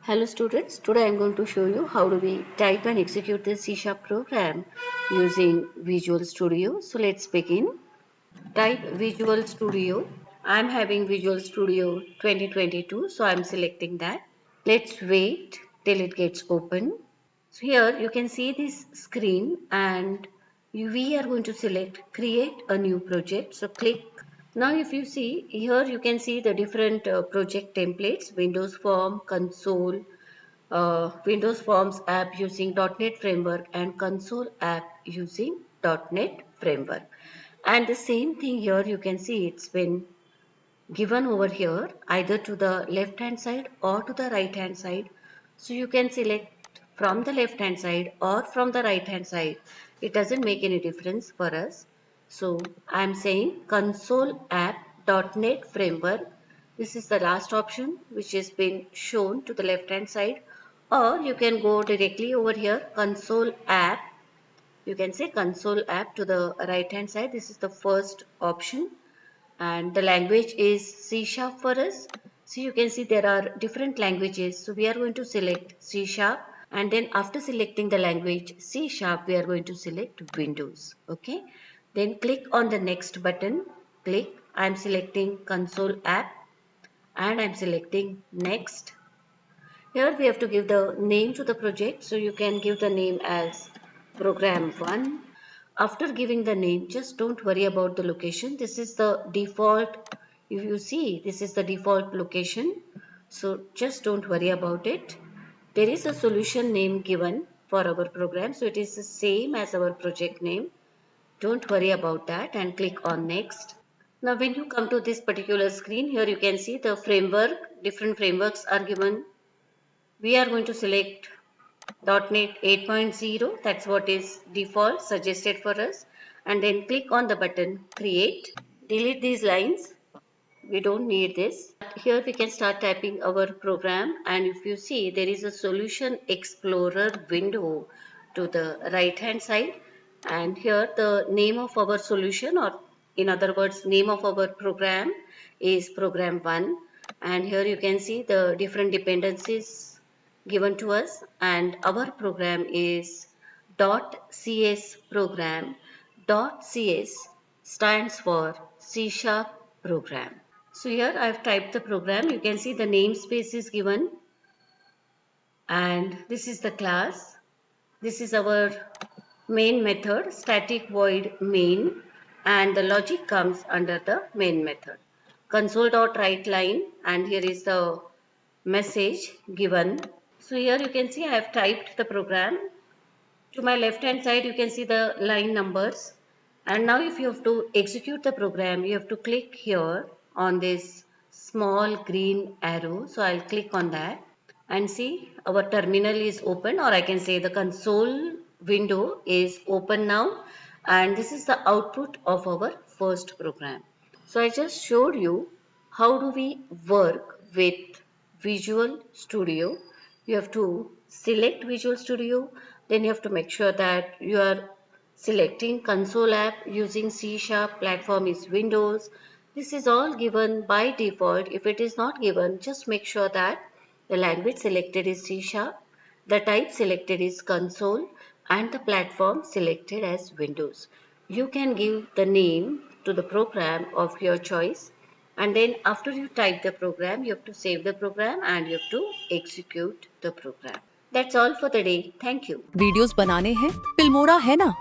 Hello students, today I am going to show you how do we type and execute the C# program using Visual Studio. So let's begin. Type Visual Studio. I am having Visual Studio 2022, so I am selecting that. Let's wait till it gets open. So here you can see this screen and we are going to select create a new project. So click. Now if you see here you can see the different project templates, Windows Form, Console, Windows Forms app using .NET Framework and Console app using .NET Framework. And the same thing here you can see it's been given over here either to the left hand side or to the right hand side. So you can select from the left hand side or from the right hand side. It doesn't make any difference for us. So I am saying console app.NET framework. This is the last option which has been shown to the left hand side, or you can go directly over here console app. You can say console app to the right hand side. This is the first option and the language is C# for us. So you can see there are different languages. So we are going to select C# and then after selecting the language C#, we are going to select Windows. Okay. Then click on the next button. Click. I am selecting console app and I am selecting next. Here we have to give the name to the project. So you can give the name as program 1. After giving the name, just don't worry about the location. This is the default. If you see, this is the default location. So just don't worry about it. There is a solution name given for our program. So it is the same as our project name. Don't worry about that and click on next. Now when you come to this particular screen, here you can see the framework. Different frameworks are given. We are going to select .NET 8.0, that's what is default suggested for us, and then click on the button create. Delete these lines, we don't need this. Here we can start typing our program, and if you see there is a solution explorer window to the right hand side, and here the name of our solution, or in other words name of our program, is program 1, and here you can see the different dependencies given to us, and our program is .cs program. .cs stands for C# program. So here I have typed the program. You can see the namespace is given and this is the class. This is our main method, static void main, and the logic comes under the main method. Console.writeLine, and here is the message given. So here you can see I have typed the program. To my left hand side you can see the line numbers, and now if you have to execute the program you have to click here on this small green arrow. So I'll click on that and see our terminal is open, or I can say the console window is open now, and this is the output of our first program. So I just showed you how do we work with Visual Studio. You have to select Visual Studio, then you have to make sure that you are selecting console app using C#, platform is Windows. This is all given by default. If it is not given, just make sure that the language selected is C#, the type selected is console, and the platform selected as Windows. You can give the name to the program of your choice, and then after you type the program you have to save the program and you have to execute the program. That's all for the day. Thank you. Videos बनाने हैं, Filmora है ना।